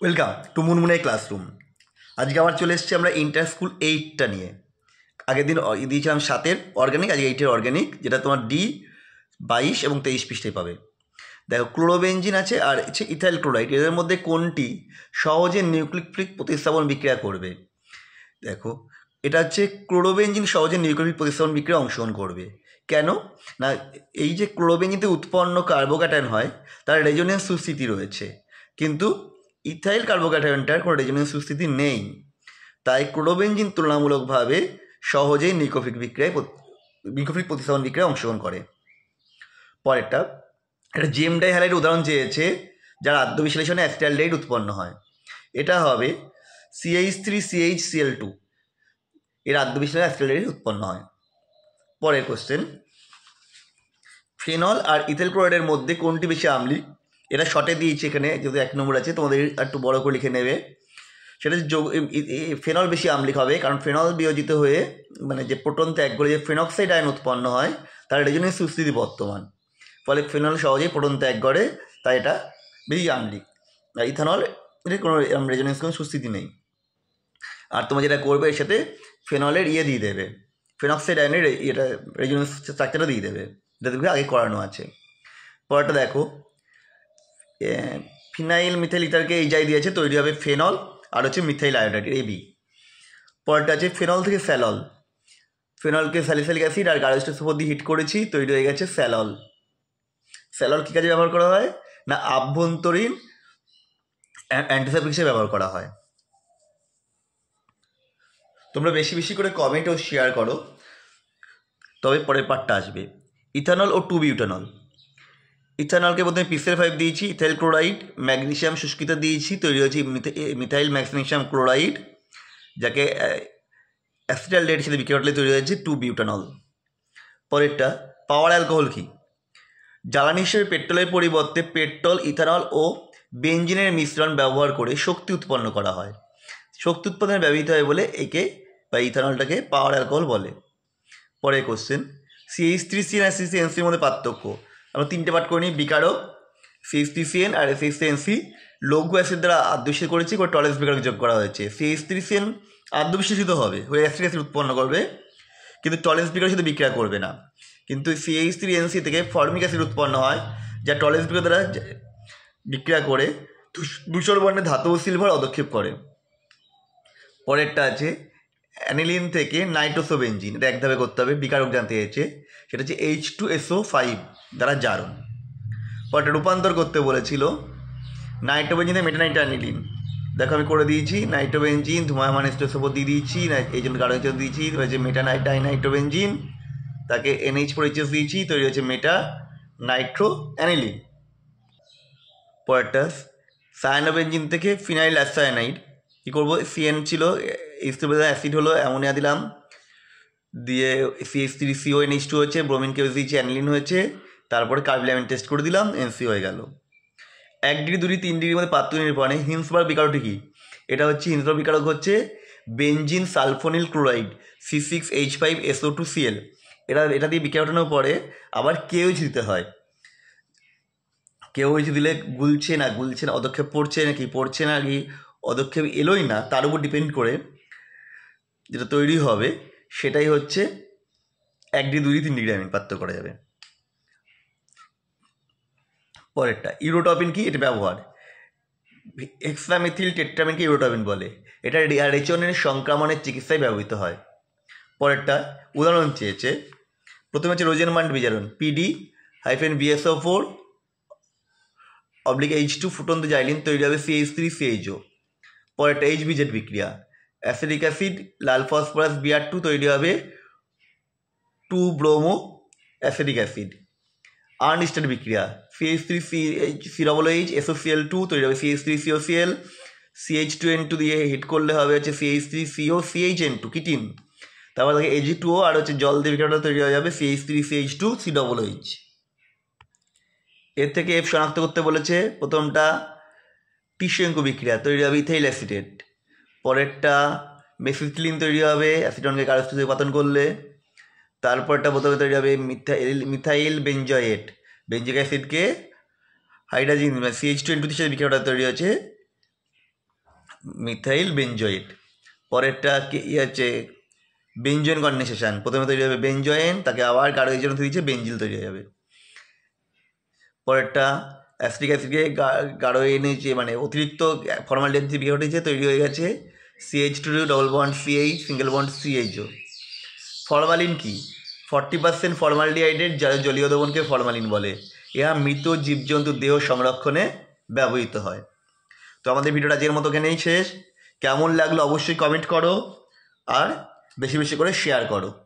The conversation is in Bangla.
Welcome to মুনমুনাই classroom. আজকে আবার চলে এসেছি আমরা ইন্টার স্কুল 8টা নিয়ে। আগের দিন দিয়েছিলাম 7-এর অর্গানিক, আজকে 8-এর অর্গানিক, যেটা তোমার D 22 এবং 23 পৃষ্ঠায় পাবে। দেখো, ক্লোরোবেনজিন আছে আর হচ্ছে ইথাইল ক্লোরাইড, এদের মধ্যে কোনটি সহজে নিউক্লিক প্রতিস্থাপন বিক্রিয়া করবে? দেখো, এটা হচ্ছে ক্লোরোবেনজিন সহজে নিউক্লিক প্রতিস্থাপন বিক্রিয়া অংশগ্রহণ করবে। কেন না, এই যে ক্লোরোবেনজিনতে উৎপন্ন কার্বোক্যাটায়ন হয় তার রেজোনেন্স সুস্থিতি রয়েছে, কিন্তু ইথাইল কার্বোক্যাটায়নটার কোনো রেজোনেন্স সুস্থিতি নেই। তাই ক্লোরোবেনজিন তুলনামূলকভাবে সহজেই নিউক্লিক প্রতিস্থাপন বিক্রিয়ায় অংশগ্রহণ করে। পরেরটা, একটা জেম ডাইহ্যালাইড উদাহরণ চেয়েছে যার আদ্যবিশ্লেষণে অ্যাসিটালডিহাইড উৎপন্ন হয়। এটা হবে CH3CHCl2, এর আদ্যবিশ্লেষণে অ্যাসিটালডিহাইড উৎপন্ন হয়। পরের কোশ্চেন, ফেনল আর ইথাইল ক্লোরাইডের মধ্যে কোনটি বেশি আম্লিক? এটা শর্টে দিয়েছি এখানে, যেহেতু 1 নম্বর আছে, তোমাদের একটু বড় করে লিখে নেবে। সেটা ফেনল বেশি আম্লিক হবে, কারণ ফেনল বিয়োজিত হয়ে মানে যে প্রোটন ত্যাগ করে যে ফেনক্সাইড আয়ন উৎপন্ন হয় তার রেজোনেন্স সুস্থিতি বর্তমান, ফলে ফেনল সহজেই প্রোটন ত্যাগ করে, তাই এটা বেশি আম্লিক। আর ইথানল এর কোনো রেজোনেন্স কোনো সুস্থিতি নেই। আর তোমরা যেটা করবে, এর সাথে ফেনলের দিয়ে দেবে, ফেনক্সাইড আয়নের এটা রেজোনেন্স স্ট্রাকচারটা দিয়ে দেবে, যেটা দেখবে আগে করানো আছে। পরেরটা দেখো, ফিনাইল মিথাইল ইথারকে এই যাই দিয়েছে, তৈরি হবে ফেনল আর হচ্ছে মিথাইল আয়োডাইড AB। পরেরটা আছে ফেনল থেকে স্যালল, ফেনলকে স্যালিসাইলিক অ্যাসিড আর গার্হস্থ্যের উপর দিয়ে হিট করেছি, তৈরি হয়ে গেছে স্যালল। স্যালল কী কাজে ব্যবহার করা হয় না, আভ্যন্তরীণ অ্যান্টিসেপ্টিক হিসেবে ব্যবহার করা হয়। তোমরা বেশি বেশি করে কমেন্ট ও শেয়ার করো, তবে পরের পার্টটা আসবে। ইথানল ও 2-বিউটানল। ইথানলকে প্রথমে পিসেল 5 দিয়েছি, ইথাইল ক্লোরাইড ম্যাগনেসিয়াম শুষ্কিত দিয়েছি, তৈরি হয়েছে মিথাইল ম্যাগনেসিয়াম ক্লোরাইড, যাকে অ্যাসিটালডিহাইড সাথে বিক্রিয়া ঘটালে তৈরি হয়েছে 2-বিউটানল। পরেরটা, পাওয়ার অ্যালকোহল কি? জ্বালানি হিসেবে পেট্রোলের পরিবর্তে পেট্রোল, ইথানল ও বেনজিনের মিশ্রণ ব্যবহার করে শক্তি উৎপন্ন করা হয়। শক্তি উৎপাদনে ব্যবহৃত হয় বলে একে বা ইথানলটাকে পাওয়ার অ্যালকোহল বলে। পরের কোশ্চেন, CH3CN আর CH3NC এর মধ্যে পার্থক্য। আমরা 3টে পার্ট করে নিই। বিকারক CH3CN আর CH3NC লঘু অ্যাসিড দ্বারা আদ্যবিশ্লেষিত করেছি, করে টলেন্স বিকারক যোগ করা হয়েছে। CH3CN আদ্যবিশ্লেষিত হবে, হয়ে অ্যাসিড অ্যাসিড উৎপন্ন করবে, কিন্তু টলেন্স বিকারের সাথে বিক্রিয়া করবে না। কিন্তু CH3NC থেকে ফর্মিক অ্যাসিড উৎপন্ন হয়, যা টলেন্স বিকার দ্বারা বিক্রিয়া করে ধূসর বর্ণের ধাতব সিলভার অদক্ষেপ করে। পরেরটা আছে অ্যানিলিন থেকে নাইট্রোসোবেনজিন, এটা এক ধাপে করতে হবে, বিকারক জানতে চেয়েছে, সেটা হচ্ছে H2SO5 দ্বারা জারণ। পরটা রূপান্তর করতে বলেছিল, নাইট্রোবেনজিনে মেটানাইট অ্যানিলিন। দেখো আমি করে দিয়েছি, নাইট্রোবেনজিন ধুমায়মান স্টোরের উপর দিয়ে দিয়েছি, এই জন্য কারণ দিয়েছি হয়েছে মেটানাইট নাইট্রোবেনজিন, তাকে NH4HS দিয়েছি, তৈরি হয়েছে মেটা নাইট্রো অ্যানিলিন। পরেরটা সায়ানোবেনজিন থেকে ফিনাইল অ্যাসায়ানাইড, কী করবো, CN ছিল, অ্যাসিড হলো, অ্যামোনিয়া দিলাম, দিয়ে CH3CONH2 হচ্ছে, ব্রোমিনকে দিয়েছি, অ্যানিলিন হয়েছে, তারপরে কার্বিলামিন টেস্ট করে দিলাম, NC হয়ে গেল। 1 ডিগ্রি 2 ডিগ্রি 3 ডিগ্রির মধ্যে পার্থক্য নিরূপণে হিন্সবার্গ বিকারকটি কী? এটা হচ্ছে হিন্সবার্গ বিকারক হচ্ছে বেনজিন সালফোনিল ক্লোরাইড C6H5SO2Cl। এটা দিয়ে বিক্রিয়া ঘটানোর পরে আবার KOH দিতে হয়। KOH দিলে গুলছে না অদক্ষেপ পড়ছে নাকি অদক্ষেপ এলোই না, তার উপর ডিপেন্ড করে যেটা তৈরি হবে সেটাই হচ্ছে 1 ডিগ্রি 2 ডিগ্রি 3 ডিগ্রি আমিন পার্থক্য করা যাবে। পরেরটা ইউরোটপিন কি? এটা ব্যবহার, হেক্সামিথিল টেট্রামিনকে ইউরোটপিন বলে, এটা রেচনের সংক্রমণের চিকিৎসায় ব্যবহৃত হয়। পরেরটা উদাহরণ চেয়েছে, প্রথমে হচ্ছে রোজেনবার্গ বিজারণ, PD-BSO4/H2 ফুটন্ত জাইলিন, তৈরি হবে CH3CHO। পরেরটা HBZ বিক্রিয়া, অ্যাসিডিক অ্যাসিড লাল ফসফরাস Br2, তৈরি হবে 2-ব্রোমো অ্যাসিডিক অ্যাসিড। আনস্টার্ড বিক্রিয়া, CH3COOH তৈরি হবে CH3COCl, CH2N2 দিয়ে হিট করলে হবে হচ্ছে CH3COCHN2 কিটিন, তারপর থাকে Ag2O আর হচ্ছে জল দিয়ে বিক্রিয়াটা তৈরি হয়ে যাবে CH3CH2COOH। এর থেকে F শনাক্ত করতে বলেছে, প্রথমটা টিস্যুঙ্কু বিক্রিয়া, তৈরি হবে ইথাইল অ্যাসিটেট। পরেরটা মেসিথিলিন তৈরি হবে অ্যাসিটনকে কার্বক্সিল উৎপাদন করলে। তারপরটা প্রথমে তৈরি হবে মিথাইল বেঞ্জয়েট অ্যাসিডকে হাইড্রোজেন CH2N2 সাথে বিক্রিয়াটা তৈরি হচ্ছে মিথাইল বেনজয়েট। পরেরটা কি আছে, বেনজয়েন কন্ডেনসেশন। প্রথমে তৈরি হবে বেনজয়েন, তাকে আবার গাঢ় জন্য দিচ্ছে বেনজিল তৈরি হয়ে যাবে। পরেরটা অ্যাসিটিক অ্যাসিডকে গাঢ় এনেছে, মানে অতিরিক্ত ফর্মালডিহাইড যে বিক্রিয়া ঘটেছে, তৈরি হয়ে গেছে CH2 double bond CH single bond CHO। Formalin কি? 40% ফর্মালডিহাইডের জলীয় দ্রবণকে ফরমালিন বলে। ইহা মৃত জীবজন্তুর দেহ সংরক্ষণে ব্যবহৃত হয়। তো আমাদের ভিডিওটা আজকের মতো এখানেই শেষ। কেমন লাগলো অবশ্যই কমেন্ট করো, আর বেশি বেশি করে শেয়ার করো।